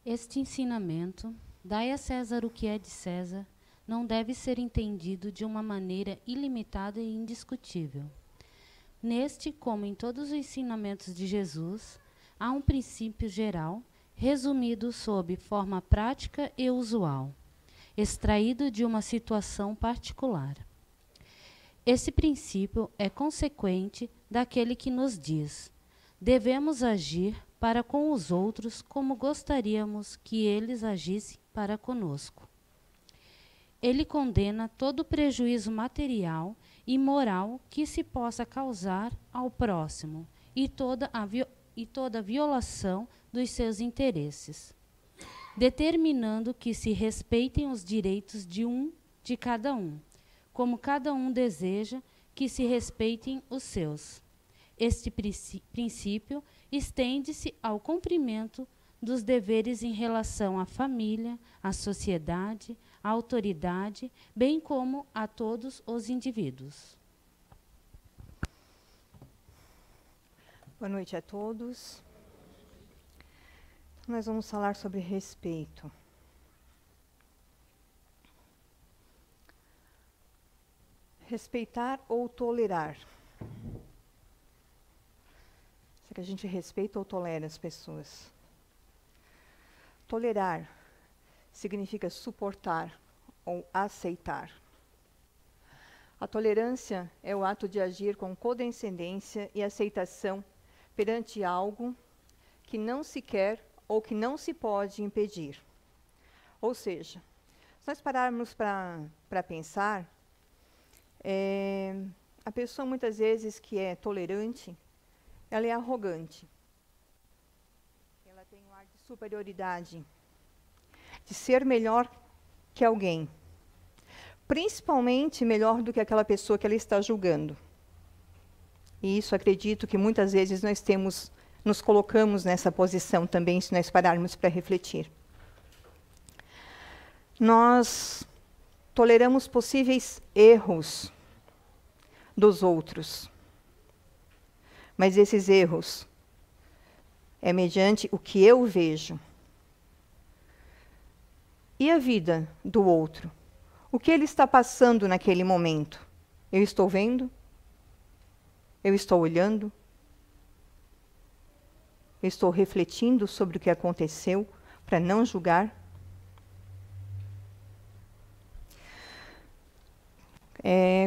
Este ensinamento, dai a César o que é de César, não deve ser entendido de uma maneira ilimitada e indiscutível. Neste, como em todos os ensinamentos de Jesus, há um princípio geral, resumido sob forma prática e usual, extraído de uma situação particular. Esse princípio é consequente daquele que nos diz: devemos agir para com os outros como gostaríamos que eles agissem para conosco. Ele condena todo prejuízo material e moral que se possa causar ao próximo e toda violação dos seus interesses, determinando que se respeitem os direitos de cada um, como cada um deseja que se respeitem os seus. Este princípio estende-se ao cumprimento dos deveres em relação à família, à sociedade, à autoridade, bem como a todos os indivíduos. Boa noite a todos. Nós vamos falar sobre respeito. Respeitar ou tolerar? Será que a gente respeita ou tolera as pessoas? Tolerar significa suportar ou aceitar. A tolerância é o ato de agir com condescendência e aceitação perante algo que não se quer ou que não se pode impedir. Ou seja, se nós pararmos para pensar, a pessoa muitas vezes que é tolerante, ela é arrogante. Ela tem um ar de superioridade, de ser melhor que alguém. Principalmente melhor do que aquela pessoa que ela está julgando. E isso acredito que muitas vezes nós nos colocamos nessa posição também, se nós pararmos para refletir. Nós toleramos possíveis erros dos outros. Mas esses erros é mediante o que eu vejo. E a vida do outro? O que ele está passando naquele momento? Eu estou vendo? Eu estou olhando? Eu estou refletindo sobre o que aconteceu para não julgar?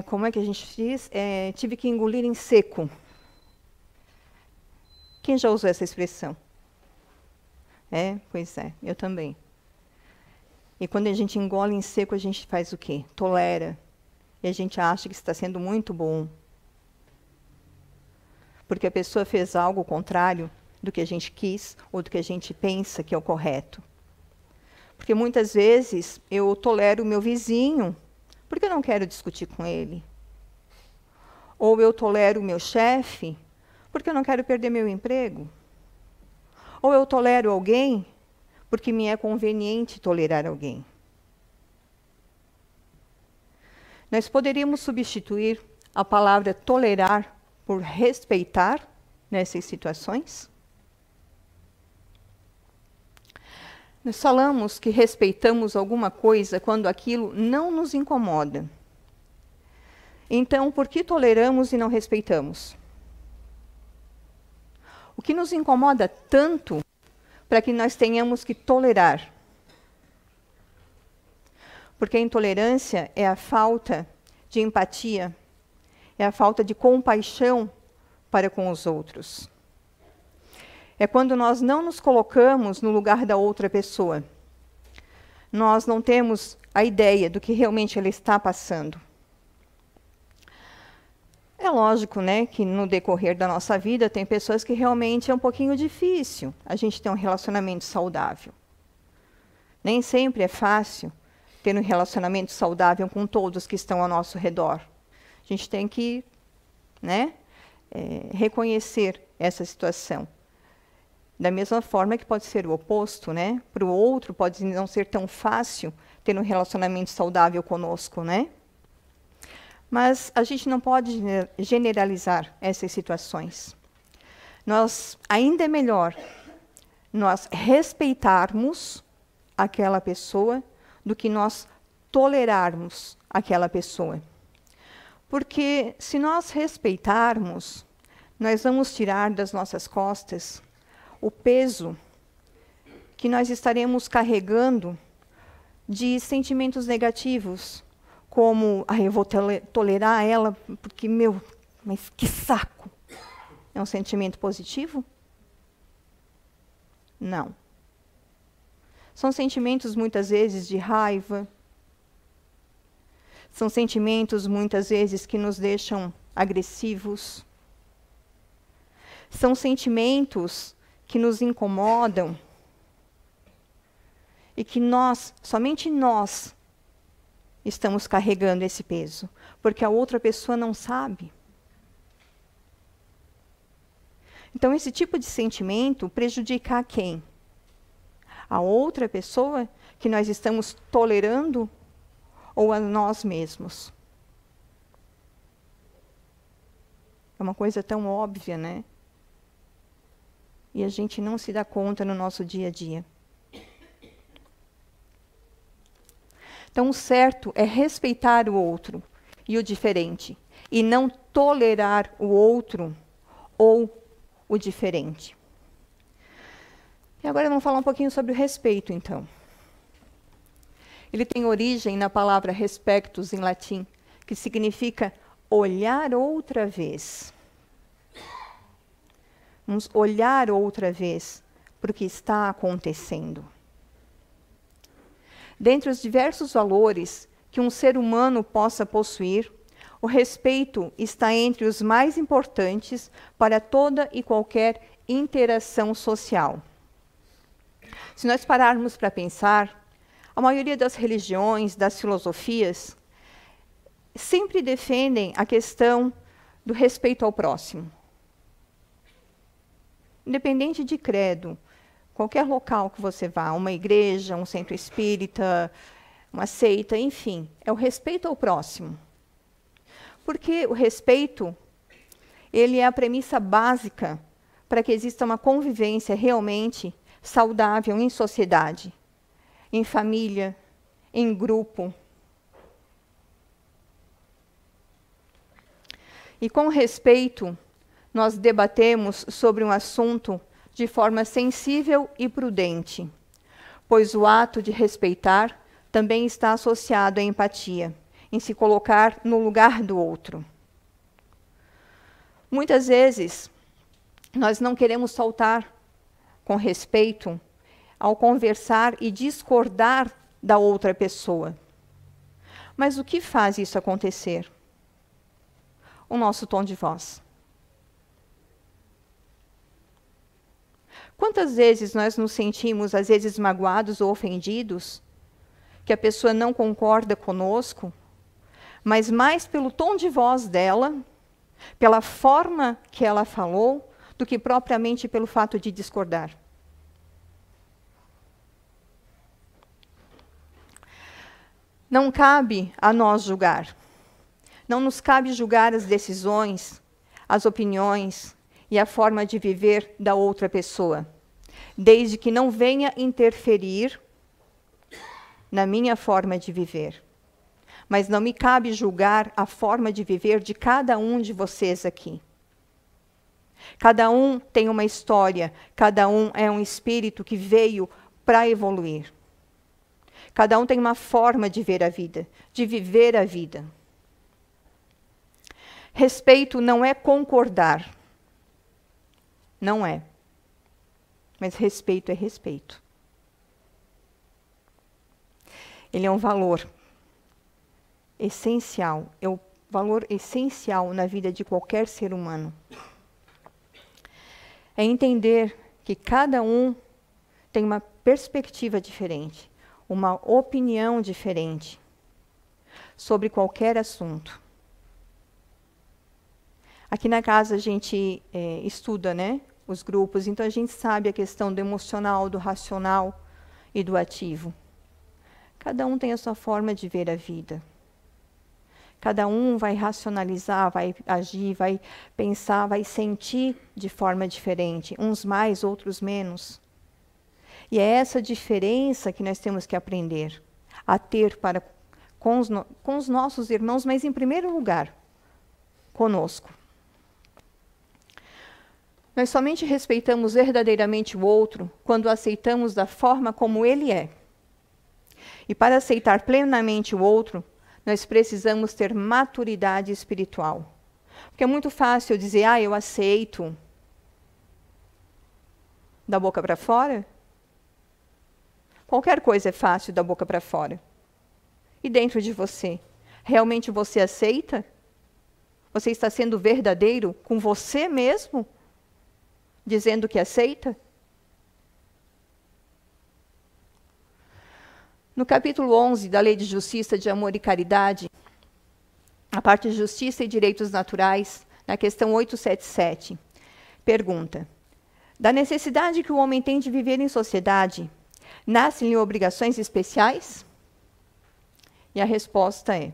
Como é que a gente diz? Tive que engolir em seco. Quem já usou essa expressão? Pois é, eu também. E quando a gente engole em seco, a gente faz o quê? Tolera. E a gente acha que está sendo muito bom. Porque a pessoa fez algo contrário do que a gente quis ou do que a gente pensa que é o correto. Porque muitas vezes eu tolero o meu vizinho porque eu não quero discutir com ele. Ou eu tolero o meu chefe porque eu não quero perder meu emprego. Ou eu tolero alguém porque me é conveniente tolerar alguém. Nós poderíamos substituir a palavra tolerar por respeitar nessas situações? Nós falamos que respeitamos alguma coisa quando aquilo não nos incomoda. Então, por que toleramos e não respeitamos? O que nos incomoda tanto para que nós tenhamos que tolerar? Porque a intolerância é a falta de empatia, é a falta de compaixão para com os outros. É quando nós não nos colocamos no lugar da outra pessoa. Nós não temos a ideia do que realmente ela está passando. É lógico, né, que no decorrer da nossa vida tem pessoas que realmente é um pouquinho difícil a gente ter um relacionamento saudável. Nem sempre é fácil ter um relacionamento saudável com todos que estão ao nosso redor. A gente tem que, né, reconhecer essa situação. Da mesma forma que pode ser o oposto, né? Para o outro pode não ser tão fácil ter um relacionamento saudável conosco, né? Mas a gente não pode generalizar essas situações. Ainda é melhor nós respeitarmos aquela pessoa do que nós tolerarmos aquela pessoa. Porque se nós respeitarmos, nós vamos tirar das nossas costas o peso que nós estaremos carregando de sentimentos negativos, como, eu vou tolerar ela porque, mas que saco. É um sentimento positivo? Não. São sentimentos, muitas vezes, de raiva. São sentimentos, muitas vezes, que nos deixam agressivos. São sentimentos que nos incomodam e que somente nós, estamos carregando esse peso, porque a outra pessoa não sabe. Então, esse tipo de sentimento prejudica a quem? A outra pessoa que nós estamos tolerando ou a nós mesmos? É uma coisa tão óbvia, né? E a gente não se dá conta no nosso dia a dia. Então, o certo é respeitar o outro e o diferente, e não tolerar o outro ou o diferente. E agora vamos falar um pouquinho sobre o respeito, então. Ele tem origem na palavra respectus, em latim, que significa olhar outra vez. Vamos olhar outra vez para o que está acontecendo. Dentre os diversos valores que um ser humano possa possuir, o respeito está entre os mais importantes para toda e qualquer interação social. Se nós pararmos para pensar, a maioria das religiões, das filosofias, sempre defendem a questão do respeito ao próximo. Independente de credo, qualquer local que você vá, uma igreja, um centro espírita, uma seita, enfim, é o respeito ao próximo. Porque o respeito, ele é a premissa básica para que exista uma convivência realmente saudável em sociedade, em família, em grupo. E com respeito, nós debatemos sobre um assunto de forma sensível e prudente, pois o ato de respeitar também está associado à empatia, em se colocar no lugar do outro. Muitas vezes, nós não queremos soltar com respeito ao conversar e discordar da outra pessoa. Mas o que faz isso acontecer? O nosso tom de voz. Quantas vezes nós nos sentimos, às vezes, magoados ou ofendidos, que a pessoa não concorda conosco, mas mais pelo tom de voz dela, pela forma que ela falou, do que propriamente pelo fato de discordar. Não cabe a nós julgar. Não nos cabe julgar as decisões, as opiniões e a forma de viver da outra pessoa, desde que não venha interferir na minha forma de viver. Mas não me cabe julgar a forma de viver de cada um de vocês aqui. Cada um tem uma história, cada um é um espírito que veio para evoluir. Cada um tem uma forma de ver a vida, de viver a vida. Respeito não é concordar. Não é. Mas respeito é respeito. Ele é um valor essencial, é o valor essencial na vida de qualquer ser humano. É entender que cada um tem uma perspectiva diferente, uma opinião diferente sobre qualquer assunto. Aqui na casa a gente estuda, né, os grupos, então a gente sabe a questão do emocional, do racional e do ativo. Cada um tem a sua forma de ver a vida. Cada um vai racionalizar, vai agir, vai pensar, vai sentir de forma diferente, uns mais, outros menos. E é essa diferença que nós temos que aprender a ter com os nossos irmãos, mas em primeiro lugar, conosco. Nós somente respeitamos verdadeiramente o outro quando o aceitamos da forma como ele é. E para aceitar plenamente o outro, nós precisamos ter maturidade espiritual. Porque é muito fácil dizer, eu aceito, da boca para fora. Qualquer coisa é fácil da boca para fora. E dentro de você? Realmente você aceita? Você está sendo verdadeiro com você mesmo? Dizendo que aceita? No capítulo 11 da Lei de Justiça, de Amor e Caridade, a parte de Justiça e Direitos Naturais, na questão 877, pergunta: da necessidade que o homem tem de viver em sociedade, nascem-lhe obrigações especiais? E a resposta é: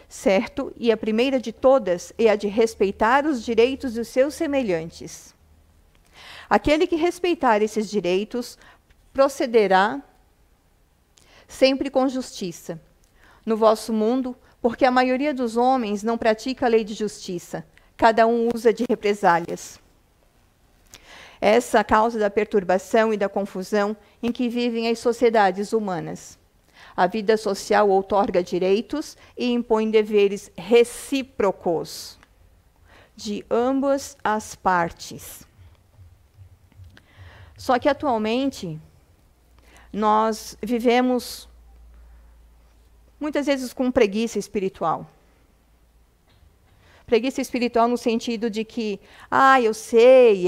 certo, e a primeira de todas é a de respeitar os direitos dos seus semelhantes. Aquele que respeitar esses direitos procederá sempre com justiça no vosso mundo, porque a maioria dos homens não pratica a lei de justiça, cada um usa de represálias. Essa é a causa da perturbação e da confusão em que vivem as sociedades humanas. A vida social outorga direitos e impõe deveres recíprocos de ambas as partes. Só que atualmente nós vivemos muitas vezes com preguiça espiritual. Preguiça espiritual no sentido de que, eu sei,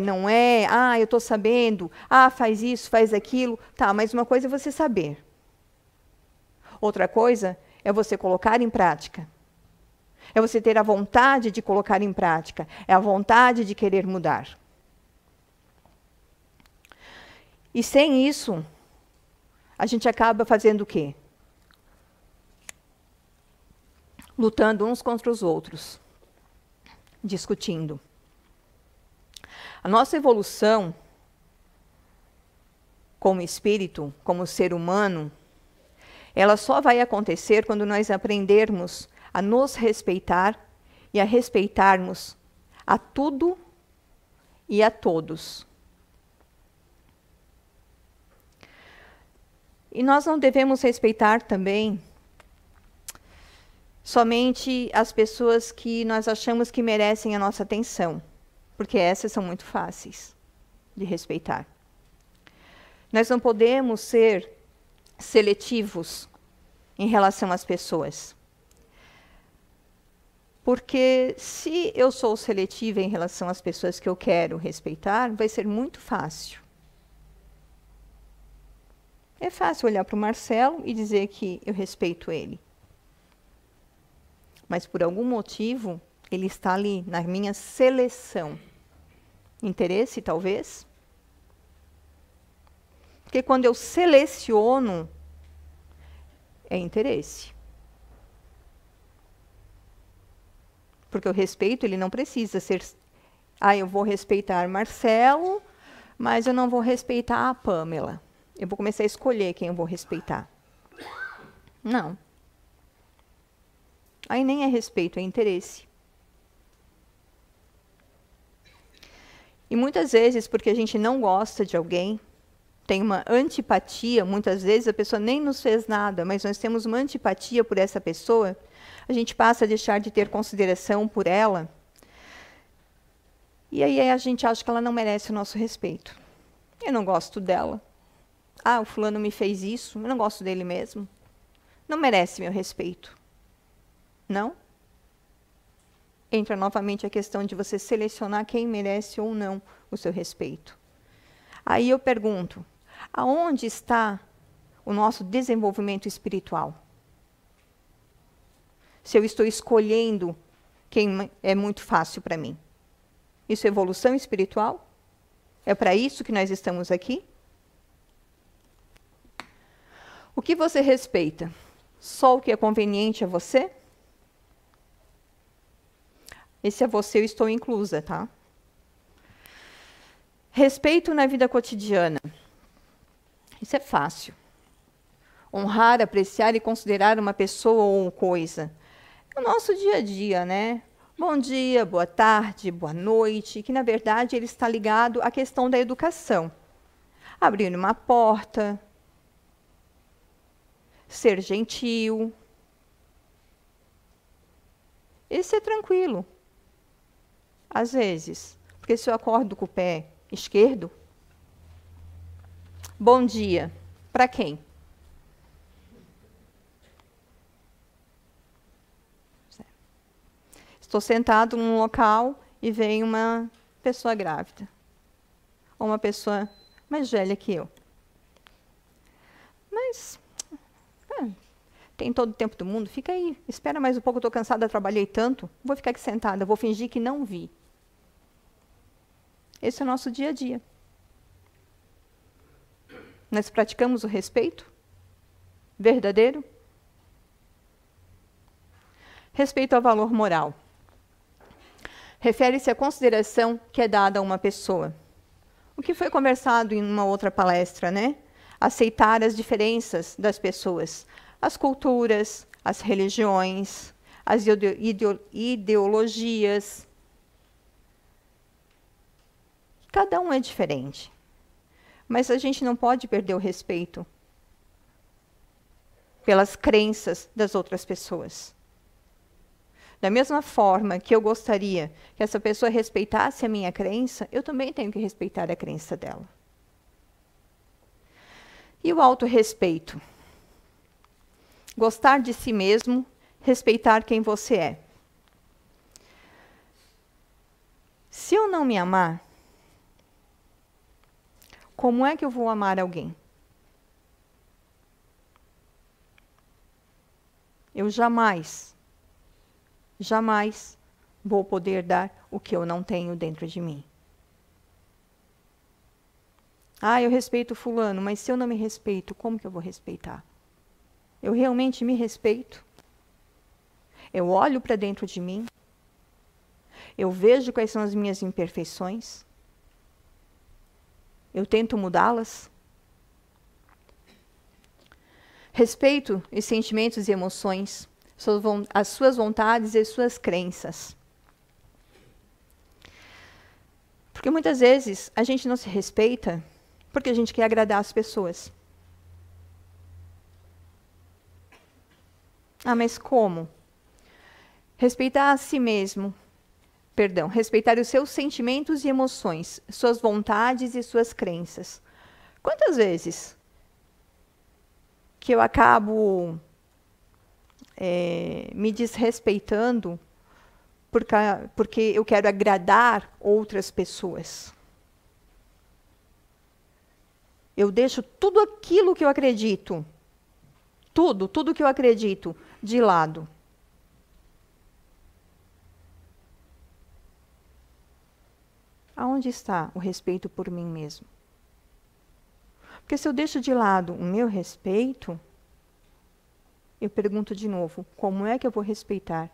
não é, eu estou sabendo, faz isso, faz aquilo. Tá, mas uma coisa é você saber. Outra coisa é você colocar em prática. É você ter a vontade de colocar em prática. É a vontade de querer mudar. E sem isso, a gente acaba fazendo o quê? Lutando uns contra os outros. Discutindo. A nossa evolução como espírito, como ser humano, ela só vai acontecer quando nós aprendermos a nos respeitar e a respeitarmos a tudo e a todos. E nós não devemos respeitar também somente as pessoas que nós achamos que merecem a nossa atenção, porque essas são muito fáceis de respeitar. Nós não podemos ser seletivos em relação às pessoas. Porque se eu sou seletiva em relação às pessoas que eu quero respeitar, vai ser muito fácil. É fácil olhar para o Marcelo e dizer que eu respeito ele. Mas por algum motivo, ele está ali na minha seleção. Interesse, talvez? Porque quando eu seleciono, é interesse. Porque o respeito, ele não precisa ser... eu vou respeitar Marcelo, mas eu não vou respeitar a Pamela. Eu vou começar a escolher quem eu vou respeitar. Não. Aí nem é respeito, é interesse. E muitas vezes, porque a gente não gosta de alguém, tem uma antipatia, muitas vezes a pessoa nem nos fez nada, mas nós temos uma antipatia por essa pessoa, a gente passa a deixar de ter consideração por ela, e aí a gente acha que ela não merece o nosso respeito. Eu não gosto dela. O fulano me fez isso, eu não gosto dele mesmo. Não merece meu respeito. Não? Entra novamente a questão de você selecionar quem merece ou não o seu respeito. Aí eu pergunto, aonde está o nosso desenvolvimento espiritual? Se eu estou escolhendo quem é muito fácil para mim. Isso é evolução espiritual? É para isso que nós estamos aqui? O que você respeita? Só o que é conveniente a você? Esse é você, eu estou inclusa, tá? Respeito na vida cotidiana. Isso é fácil. Honrar, apreciar e considerar uma pessoa ou coisa. É o nosso dia a dia, né? Bom dia, boa tarde, boa noite, que na verdade ele está ligado à questão da educação. Abrir uma porta, ser gentil. Esse é tranquilo. Às vezes, porque se eu acordo com o pé esquerdo, bom dia, para quem? Estou sentado num local e vem uma pessoa grávida. Ou uma pessoa mais velha que eu. Mas, tem todo o tempo do mundo, fica aí. Espera mais um pouco, estou cansada, trabalhei tanto. Vou ficar aqui sentada, vou fingir que não vi. Esse é o nosso dia a dia. Nós praticamos o respeito verdadeiro? Respeito ao valor moral. Refere-se à consideração que é dada a uma pessoa. O que foi conversado em uma outra palestra, né? Aceitar as diferenças das pessoas, as culturas, as religiões, as ideologias. Cada um é diferente. Mas a gente não pode perder o respeito pelas crenças das outras pessoas. Da mesma forma que eu gostaria que essa pessoa respeitasse a minha crença, eu também tenho que respeitar a crença dela. E o autorrespeito? Gostar de si mesmo, respeitar quem você é. Se eu não me amar, como é que eu vou amar alguém? Eu jamais vou poder dar o que eu não tenho dentro de mim. Eu respeito fulano, mas se eu não me respeito, como que eu vou respeitar? Eu realmente me respeito? Eu olho para dentro de mim? Eu vejo quais são as minhas imperfeições? Eu tento mudá-las? Respeito os sentimentos e emoções, as suas vontades e as suas crenças. Porque muitas vezes a gente não se respeita porque a gente quer agradar as pessoas. Mas como? Respeitar a si mesmo. Respeitar os seus sentimentos e emoções, suas vontades e suas crenças. Quantas vezes que eu acabo me desrespeitando porque eu quero agradar outras pessoas? Eu deixo tudo aquilo que eu acredito, tudo que eu acredito, de lado. Aonde está o respeito por mim mesmo? Porque se eu deixo de lado o meu respeito, eu pergunto de novo, como é que eu vou respeitar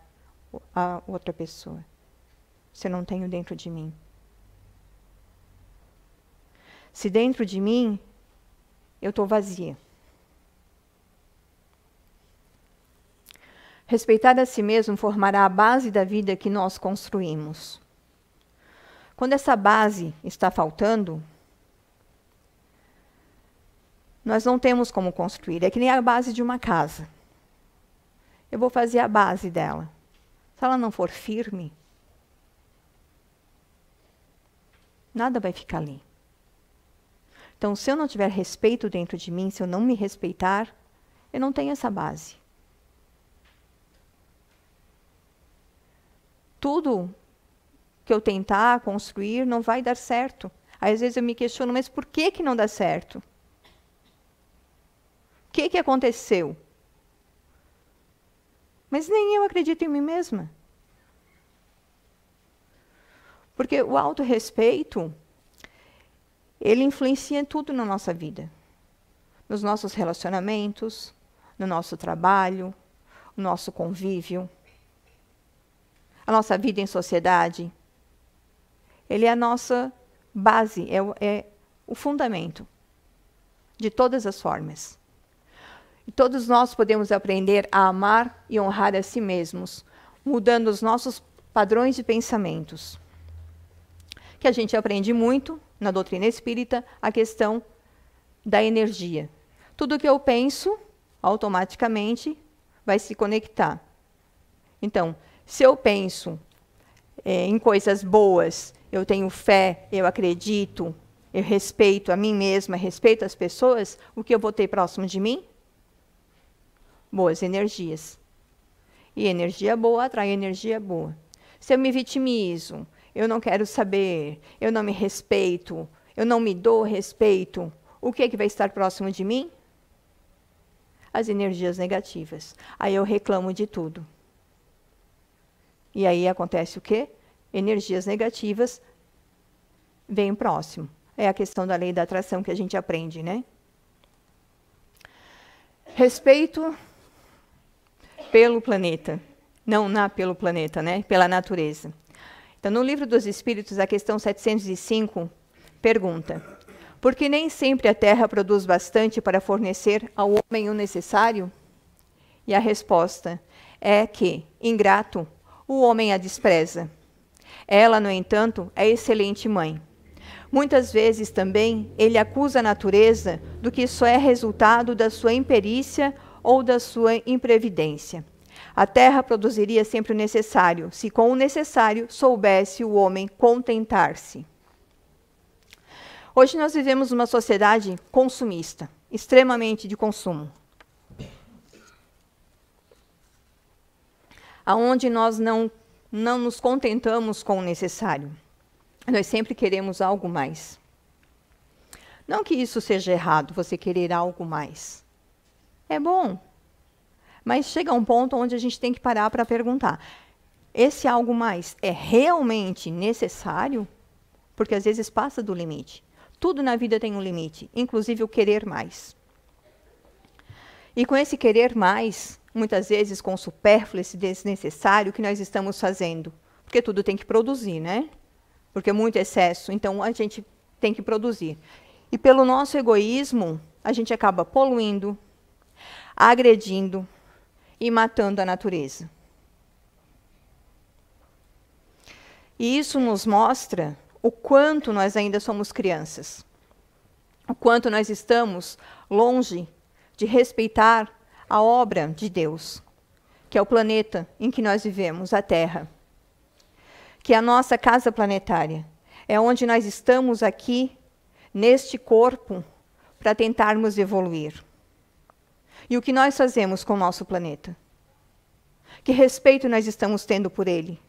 a outra pessoa, se eu não tenho dentro de mim? Se dentro de mim, eu estou vazia. Respeitar a si mesmo formará a base da vida que nós construímos. Quando essa base está faltando, nós não temos como construir. É que nem a base de uma casa. Eu vou fazer a base dela. Se ela não for firme, nada vai ficar ali. Então, se eu não tiver respeito dentro de mim, se eu não me respeitar, eu não tenho essa base. Tudo que eu tentar construir não vai dar certo. Às vezes eu me questiono, mas por que não dá certo? O que aconteceu? Mas nem eu acredito em mim mesma. Porque o autorrespeito, ele influencia em tudo na nossa vida. Nos nossos relacionamentos, no nosso trabalho, no nosso convívio, a nossa vida em sociedade. Ele é a nossa base, é o fundamento. de todas as formas. E todos nós podemos aprender a amar e honrar a si mesmos, mudando os nossos padrões de pensamentos. Que a gente aprende muito na doutrina espírita a questão da energia. Tudo que eu penso, automaticamente, vai se conectar. Então, se eu penso em coisas boas, eu tenho fé, eu acredito, eu respeito a mim mesma, respeito as pessoas, o que eu vou ter próximo de mim? Boas energias. E energia boa atrai energia boa. Se eu me vitimizo, eu não quero saber, eu não me respeito, eu não me dou respeito, o que é que vai estar próximo de mim? As energias negativas. Aí eu reclamo de tudo. E aí acontece o quê? Energias negativas vêm próximo. É a questão da lei da atração que a gente aprende, né? Respeito pelo planeta. Não pelo planeta, né? Pela natureza. Então, no Livro dos Espíritos, a questão 705 pergunta: por que nem sempre a Terra produz bastante para fornecer ao homem o necessário? E a resposta é que, ingrato, o homem a despreza. Ela, no entanto, é excelente mãe. Muitas vezes também ele acusa a natureza do que só é resultado da sua imperícia ou da sua imprevidência. A terra produziria sempre o necessário, se com o necessário soubesse o homem contentar-se. Hoje nós vivemos uma sociedade consumista, extremamente de consumo. Aonde nós não nos contentamos com o necessário. Nós sempre queremos algo mais. Não que isso seja errado, você querer algo mais. É bom. Mas chega um ponto onde a gente tem que parar para perguntar: esse algo mais é realmente necessário? Porque às vezes passa do limite. Tudo na vida tem um limite, inclusive o querer mais. E com esse querer mais, muitas vezes com o supérfluo, esse desnecessário que nós estamos fazendo. Porque tudo tem que produzir, né? Porque é muito excesso, então a gente tem que produzir. E pelo nosso egoísmo, a gente acaba poluindo, agredindo e matando a natureza. E isso nos mostra o quanto nós ainda somos crianças. O quanto nós estamos longe de respeitar a obra de Deus, que é o planeta em que nós vivemos, a Terra. Que é a nossa casa planetária. É onde nós estamos aqui, neste corpo, para tentarmos evoluir. E o que nós fazemos com o nosso planeta? Que respeito nós estamos tendo por ele?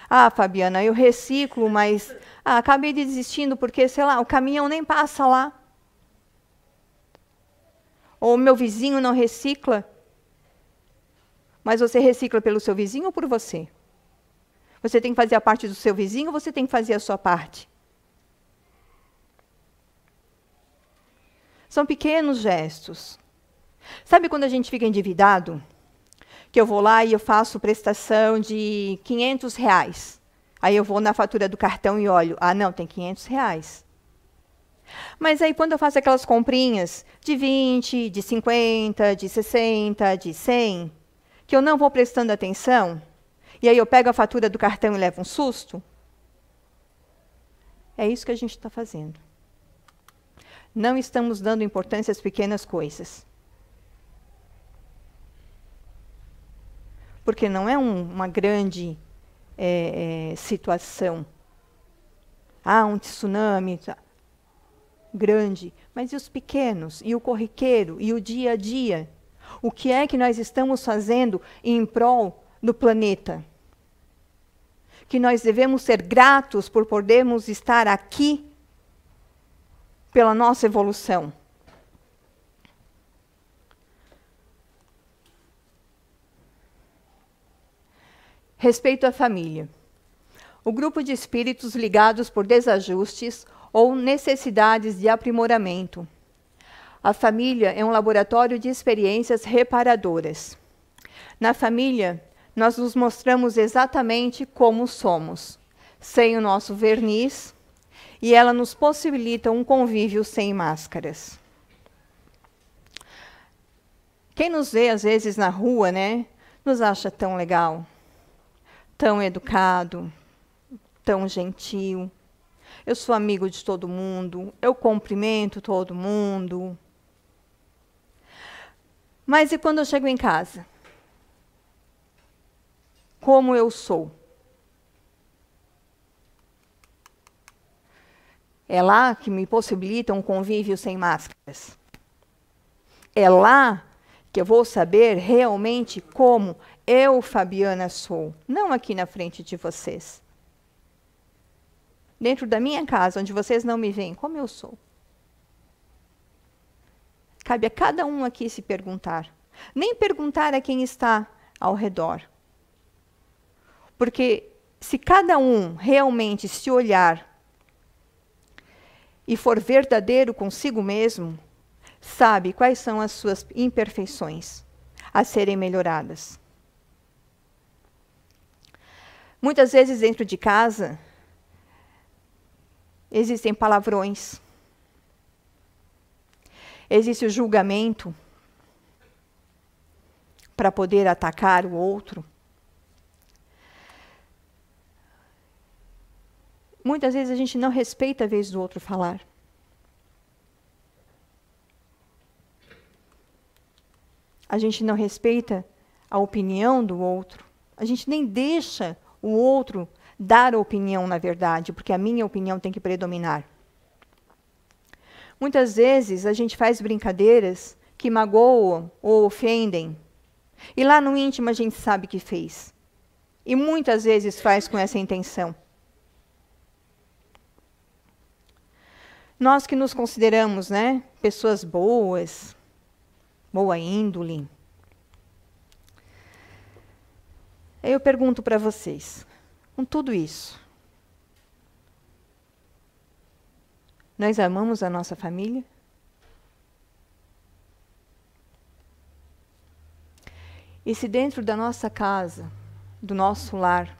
Ah, Fabiana, eu reciclo, mas acabei desistindo porque, sei lá, o caminhão nem passa lá. Ou meu vizinho não recicla. Mas você recicla pelo seu vizinho ou por você? Você tem que fazer a parte do seu vizinho ou você tem que fazer a sua parte? São pequenos gestos. Sabe quando a gente fica endividado? Que eu vou lá e eu faço prestação de R$500. Aí eu vou na fatura do cartão e olho, não, tem R$500. Mas aí quando eu faço aquelas comprinhas de 20, de 50, de 60, de 100, que eu não vou prestando atenção, e aí eu pego a fatura do cartão e levo um susto, é isso que a gente está fazendo. Não estamos dando importância às pequenas coisas. Porque não é uma grande situação. Um tsunami grande. Mas e os pequenos? E o corriqueiro? E o dia a dia? O que é que nós estamos fazendo em prol do planeta? Que nós devemos ser gratos por podermos estar aqui pela nossa evolução. Respeito à família. O grupo de espíritos ligados por desajustes ou necessidades de aprimoramento. A família é um laboratório de experiências reparadoras. Na família, nós nos mostramos exatamente como somos, sem o nosso verniz e ela nos possibilita um convívio sem máscaras. Quem nos vê, às vezes, na rua, né, nos acha tão legal, tão educado, tão gentil. Eu sou amigo de todo mundo, eu cumprimento todo mundo. Mas e quando eu chego em casa? Como eu sou? É lá que me possibilita um convívio sem máscaras. É lá que eu vou saber realmente como eu, Fabiana, sou. Não aqui na frente de vocês. Dentro da minha casa, onde vocês não me veem, como eu sou. Cabe a cada um aqui se perguntar. Nem perguntar a quem está ao redor. Porque se cada um realmente se olhar e for verdadeiro consigo mesmo, sabe quais são as suas imperfeições a serem melhoradas. Muitas vezes dentro de casa existem palavrões, existe o julgamento para poder atacar o outro. Muitas vezes a gente não respeita a vez do outro falar. A gente não respeita a opinião do outro. A gente nem deixa o outro dar a opinião, na verdade, porque a minha opinião tem que predominar. Muitas vezes a gente faz brincadeiras que magoam ou ofendem. E lá no íntimo a gente sabe que fez. E muitas vezes faz com essa intenção. Nós que nos consideramos, né, pessoas boas, boa índole. Eu pergunto para vocês, com tudo isso, nós amamos a nossa família? E se dentro da nossa casa, do nosso lar,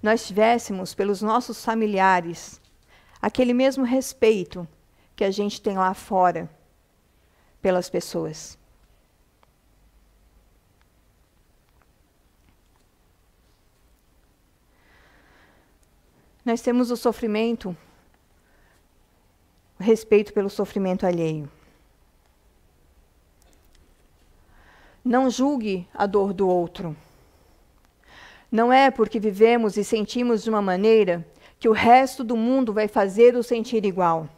nós tivéssemos pelos nossos familiares aquele mesmo respeito que a gente tem lá fora pelas pessoas? Nós temos o sofrimento, o respeito pelo sofrimento alheio. Não julgue a dor do outro. Não é porque vivemos e sentimos de uma maneira que o resto do mundo vai fazer-o sentir igual.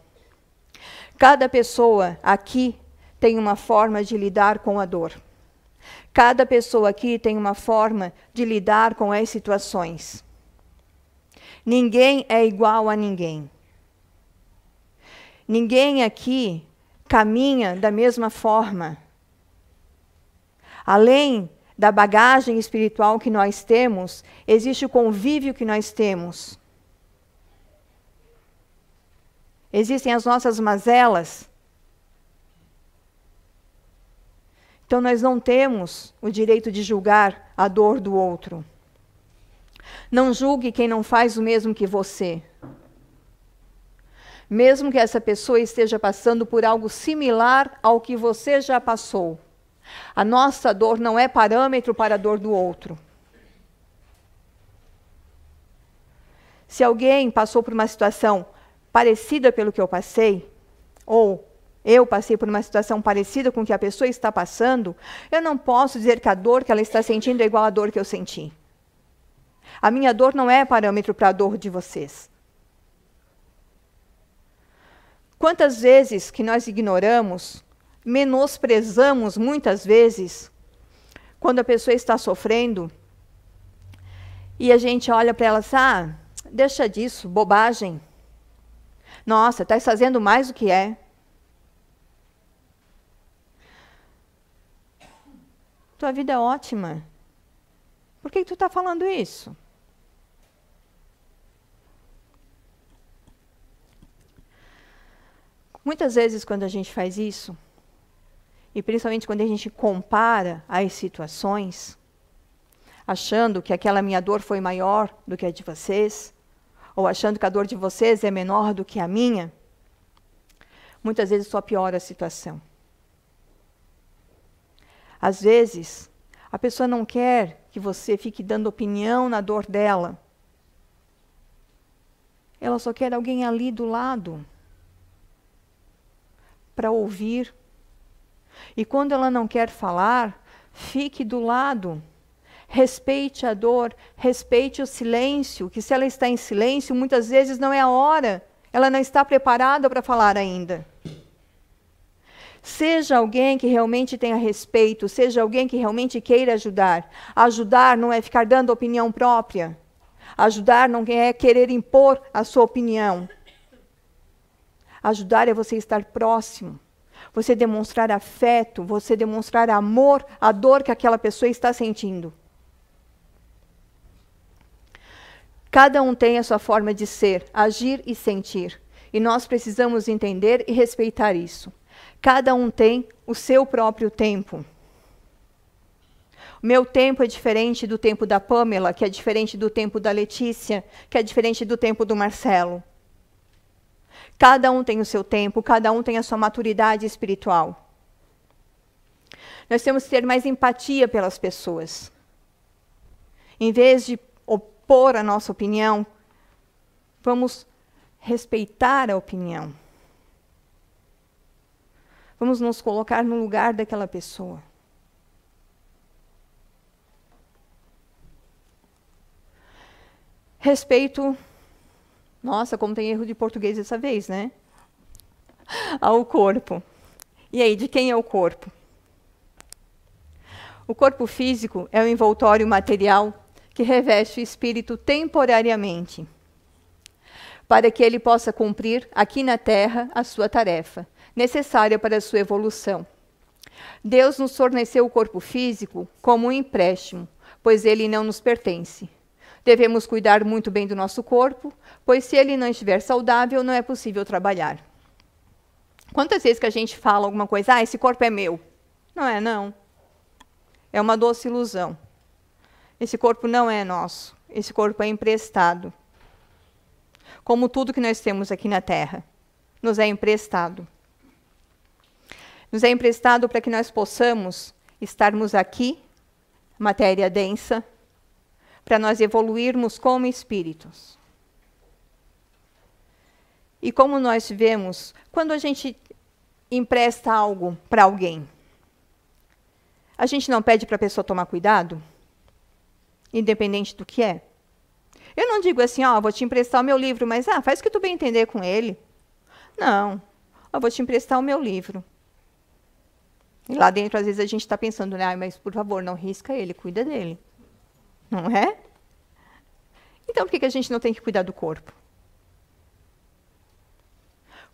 Cada pessoa aqui tem uma forma de lidar com a dor. Cada pessoa aqui tem uma forma de lidar com as situações. Ninguém é igual a ninguém. Ninguém aqui caminha da mesma forma. Além da bagagem espiritual que nós temos, existe o convívio que nós temos. Existem as nossas mazelas. Então nós não temos o direito de julgar a dor do outro. Não julgue quem não faz o mesmo que você. Mesmo que essa pessoa esteja passando por algo similar ao que você já passou. A nossa dor não é parâmetro para a dor do outro. Se alguém passou por uma situação parecida pelo que eu passei, ou eu passei por uma situação parecida com o que a pessoa está passando, eu não posso dizer que a dor que ela está sentindo é igual à dor que eu senti. A minha dor não é parâmetro para a dor de vocês. Quantas vezes que nós ignoramos, menosprezamos muitas vezes, quando a pessoa está sofrendo, e a gente olha para ela e diz, deixa disso, bobagem. Nossa, está fazendo mais do que é. Tua vida é ótima. Por que tu está falando isso? Muitas vezes, quando a gente faz isso, e principalmente quando a gente compara as situações, achando que aquela minha dor foi maior do que a de vocês, ou achando que a dor de vocês é menor do que a minha, muitas vezes só piora a situação. Às vezes, a pessoa não quer que você fique dando opinião na dor dela. Ela só quer alguém ali do lado para ouvir. E quando ela não quer falar, fique do lado. Respeite a dor, respeite o silêncio, que se ela está em silêncio, muitas vezes não é a hora. Ela não está preparada para falar ainda. Seja alguém que realmente tenha respeito, seja alguém que realmente queira ajudar. Ajudar não é ficar dando opinião própria. Ajudar não é querer impor a sua opinião. Ajudar é você estar próximo. Você demonstrar afeto, você demonstrar amor à dor que aquela pessoa está sentindo. Cada um tem a sua forma de ser, agir e sentir. E nós precisamos entender e respeitar isso. Cada um tem o seu próprio tempo. O meu tempo é diferente do tempo da Pamela, que é diferente do tempo da Letícia, que é diferente do tempo do Marcelo. Cada um tem o seu tempo, cada um tem a sua maturidade espiritual. Nós temos que ter mais empatia pelas pessoas. Em vez de opor a nossa opinião, vamos respeitar a opinião. Vamos nos colocar no lugar daquela pessoa. Respeito. Nossa, como tem erro de português dessa vez, né? Ao corpo. E aí, de quem é o corpo? O corpo físico é o envoltório material que reveste o espírito temporariamente, para que ele possa cumprir aqui na Terra a sua tarefa, necessária para a sua evolução. Deus nos forneceu o corpo físico como um empréstimo, pois ele não nos pertence. Devemos cuidar muito bem do nosso corpo, pois se ele não estiver saudável, não é possível trabalhar. Quantas vezes que a gente fala alguma coisa, esse corpo é meu? Não é, não. É uma doce ilusão. Esse corpo não é nosso. Esse corpo é emprestado. Como tudo que nós temos aqui na Terra, nos é emprestado. Nos é emprestado para que nós possamos estarmos aqui, matéria densa, para nós evoluirmos como espíritos. E como nós vemos, quando a gente empresta algo para alguém, a gente não pede para a pessoa tomar cuidado? Independente do que é? Eu não digo assim, vou te emprestar o meu livro, mas faz o que tu bem entender com ele. Não, eu vou te emprestar o meu livro. E lá dentro, às vezes, a gente está pensando, mas por favor, não risca ele, cuida dele. Não é? Então, por que a gente não tem que cuidar do corpo?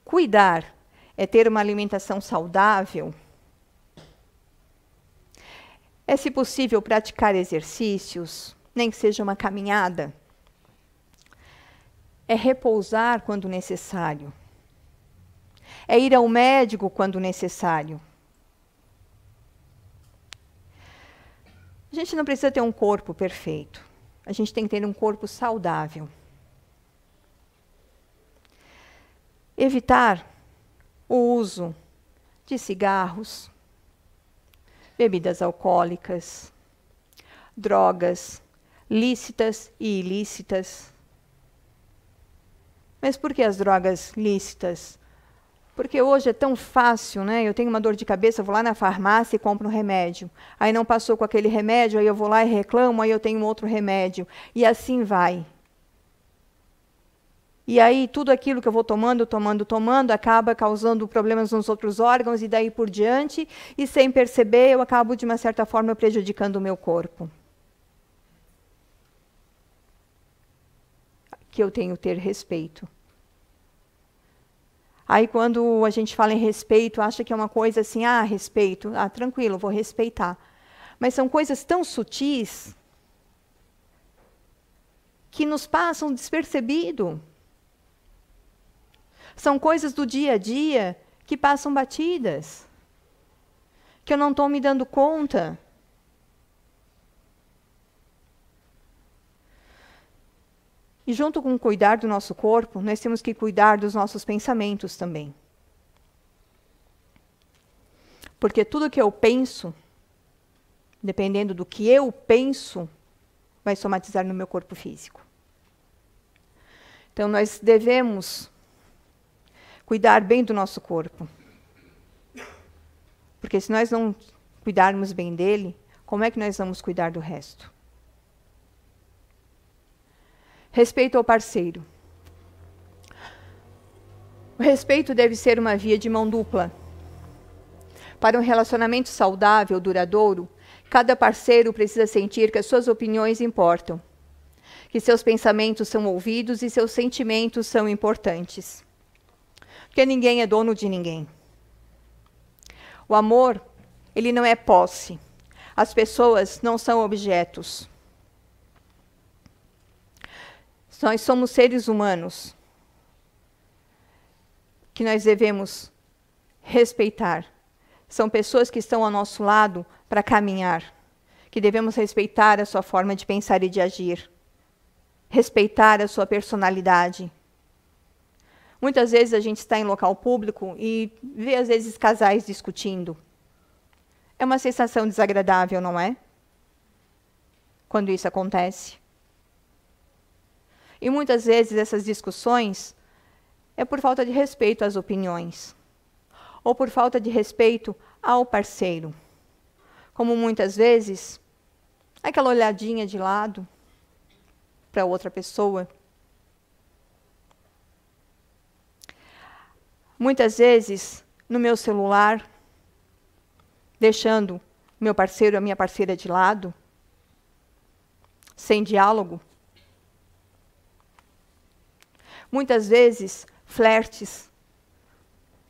Cuidar é ter uma alimentação saudável. É, se possível, praticar exercícios, nem que seja uma caminhada. É repousar quando necessário. É ir ao médico quando necessário. A gente não precisa ter um corpo perfeito. A gente tem que ter um corpo saudável. Evitar o uso de cigarros, bebidas alcoólicas, drogas lícitas e ilícitas. Mas por que as drogas lícitas? Porque hoje é tão fácil, né? Eu tenho uma dor de cabeça, eu vou lá na farmácia e compro um remédio. Aí não passou com aquele remédio, aí eu vou lá e reclamo, aí eu tenho outro remédio. E assim vai. E aí tudo aquilo que eu vou tomando, acaba causando problemas nos outros órgãos e daí por diante. E sem perceber, eu acabo, de uma certa forma, prejudicando o meu corpo. Que eu tenho que ter respeito. Aí, quando a gente fala em respeito, acha que é uma coisa assim, respeito, tranquilo, vou respeitar. Mas são coisas tão sutis que nos passam despercebido. São coisas do dia a dia que passam batidas, que eu não estou me dando conta. E junto com cuidar do nosso corpo, nós temos que cuidar dos nossos pensamentos também. Porque tudo que eu penso, dependendo do que eu penso, vai somatizar no meu corpo físico. Então, nós devemos cuidar bem do nosso corpo. Porque se nós não cuidarmos bem dele, como é que nós vamos cuidar do resto? Respeito ao parceiro. O respeito deve ser uma via de mão dupla. Para um relacionamento saudável, duradouro, cada parceiro precisa sentir que as suas opiniões importam, que seus pensamentos são ouvidos e seus sentimentos são importantes. Porque ninguém é dono de ninguém. O amor, ele não é posse. As pessoas não são objetos. Nós somos seres humanos que nós devemos respeitar. São pessoas que estão ao nosso lado para caminhar, que devemos respeitar a sua forma de pensar e de agir, respeitar a sua personalidade. Muitas vezes a gente está em local público e vê, às vezes, casais discutindo. É uma sensação desagradável, não é? Quando isso acontece. E muitas vezes essas discussões é por falta de respeito às opiniões, ou por falta de respeito ao parceiro. Como muitas vezes, aquela olhadinha de lado para outra pessoa. Muitas vezes, no meu celular, deixando meu parceiro, a minha parceira de lado, sem diálogo. Muitas vezes, flertes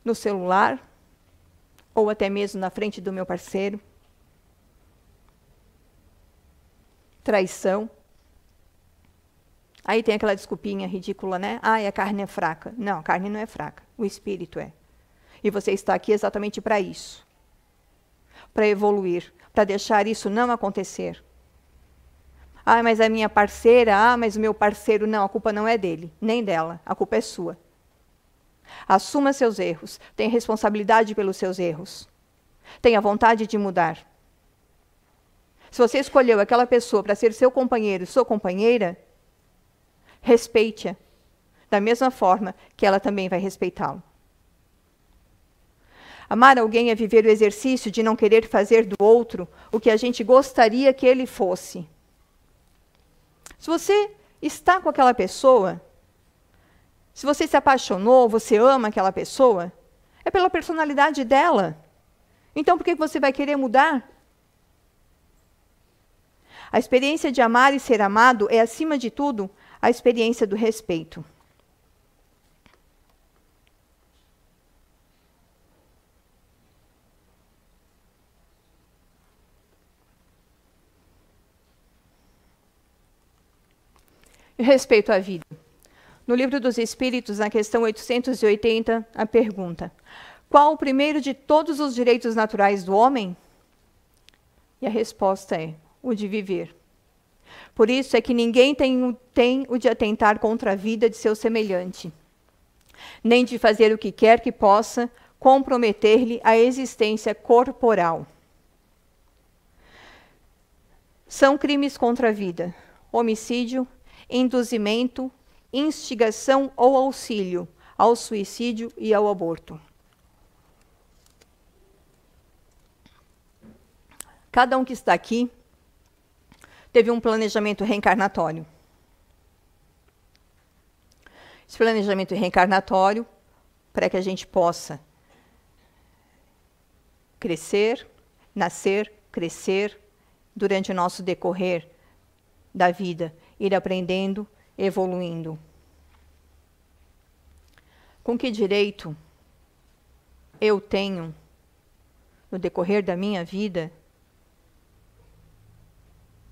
no celular, ou até mesmo na frente do meu parceiro. Traição. Aí tem aquela desculpinha ridícula, né? A carne é fraca. Não, a carne não é fraca. O espírito é. E você está aqui exatamente para isso. Para evoluir. Para deixar isso não acontecer. Mas a minha parceira, mas o meu parceiro. Não, a culpa não é dele, nem dela. A culpa é sua. Assuma seus erros. Tenha responsabilidade pelos seus erros. Tenha vontade de mudar. Se você escolheu aquela pessoa para ser seu companheiro, sua companheira, respeite-a. Da mesma forma que ela também vai respeitá-lo. Amar alguém é viver o exercício de não querer fazer do outro o que a gente gostaria que ele fosse. Se você está com aquela pessoa, se você se apaixonou, você ama aquela pessoa, é pela personalidade dela. Então, por que você vai querer mudar? A experiência de amar e ser amado é, acima de tudo, a experiência do respeito. E respeito à vida. No Livro dos Espíritos, na questão 880, a pergunta: qual o primeiro de todos os direitos naturais do homem? E a resposta é: o de viver. Por isso é que ninguém tem o de atentar contra a vida de seu semelhante, nem de fazer o que quer que possa comprometer-lhe a existência corporal. São crimes contra a vida: homicídio, induzimento, instigação ou auxílio ao suicídio e ao aborto. Cada um que está aqui teve um planejamento reencarnatório. Esse planejamento reencarnatório, para que a gente possa crescer, nascer, crescer, durante o nosso decorrer da vida, ir aprendendo, evoluindo. Com que direito eu tenho, no decorrer da minha vida,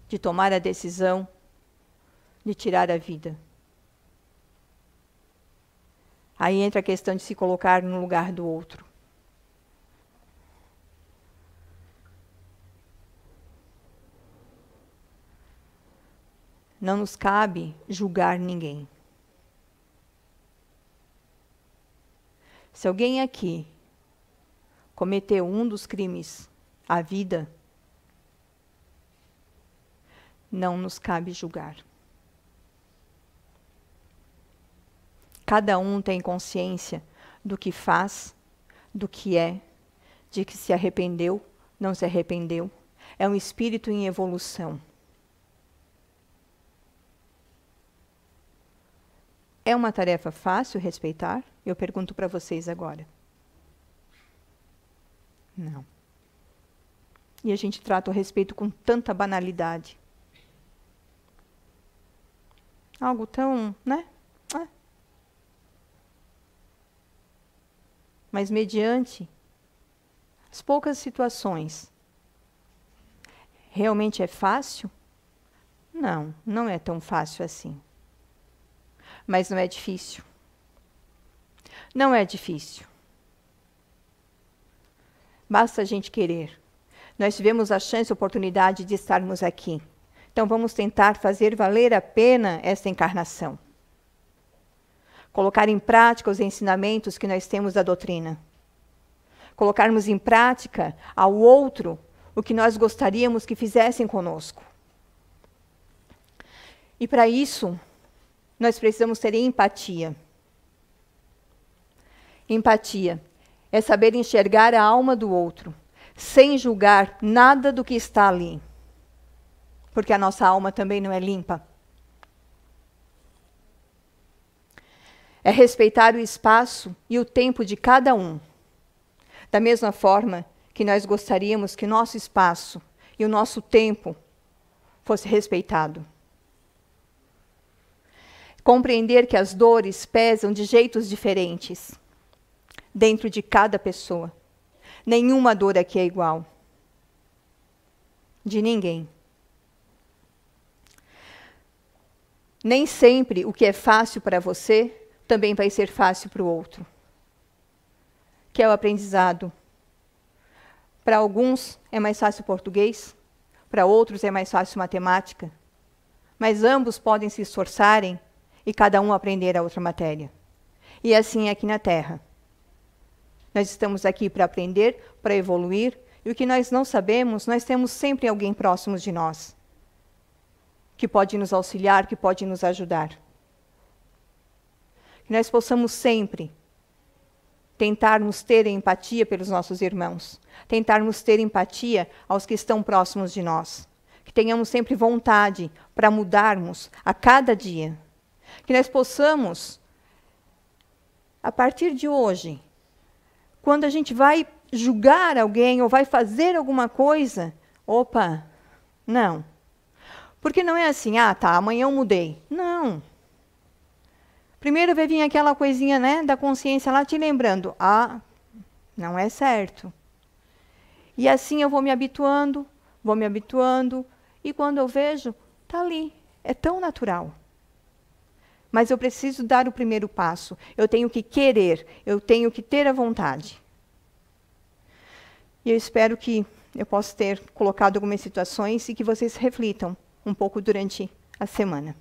de tomar a decisão de tirar a vida? Aí entra a questão de se colocar no lugar do outro. não nos cabe julgar ninguém. Se alguém aqui cometeu um dos crimes à vida, não nos cabe julgar. Cada um tem consciência do que faz, do que é, de que se arrependeu, não se arrependeu. É um espírito em evolução. É uma tarefa fácil respeitar? Eu pergunto para vocês agora. Não. E a gente trata o respeito com tanta banalidade. Algo tão, né? Mas mediante as poucas situações, realmente é fácil? Não, não é tão fácil assim. Mas não é difícil. Não é difícil. Basta a gente querer. Nós tivemos a chance, a oportunidade de estarmos aqui. Então vamos tentar fazer valer a pena esta encarnação. Colocar em prática os ensinamentos que nós temos da doutrina. Colocarmos em prática ao outro o que nós gostaríamos que fizessem conosco. E para isso, nós precisamos ter empatia. Empatia é saber enxergar a alma do outro, sem julgar nada do que está ali. Porque a nossa alma também não é limpa. É respeitar o espaço e o tempo de cada um. Da mesma forma que nós gostaríamos que o nosso espaço e o nosso tempo fosse respeitado. Compreender que as dores pesam de jeitos diferentes dentro de cada pessoa. Nenhuma dor aqui é igual. De ninguém. Nem sempre o que é fácil para você também vai ser fácil para o outro. Que é o aprendizado. Para alguns é mais fácil português, para outros é mais fácil matemática. Mas ambos podem se esforçarem e cada um aprender a outra matéria. E assim é aqui na Terra. Nós estamos aqui para aprender, para evoluir, e o que nós não sabemos, nós temos sempre alguém próximo de nós, que pode nos auxiliar, que pode nos ajudar. Que nós possamos sempre tentarmos ter empatia pelos nossos irmãos, tentarmos ter empatia aos que estão próximos de nós, que tenhamos sempre vontade para mudarmos a cada dia. Que nós possamos, a partir de hoje, quando a gente vai julgar alguém ou vai fazer alguma coisa, opa, não. Porque não é assim, amanhã eu mudei. Não. Primeiro vai vir aquela coisinha, né, da consciência lá te lembrando, não é certo. E assim eu vou me habituando, e quando eu vejo, está ali, é tão natural. Mas eu preciso dar o primeiro passo. Eu tenho que querer, eu tenho que ter a vontade. E eu espero que eu possa ter colocado algumas situações e que vocês reflitam um pouco durante a semana.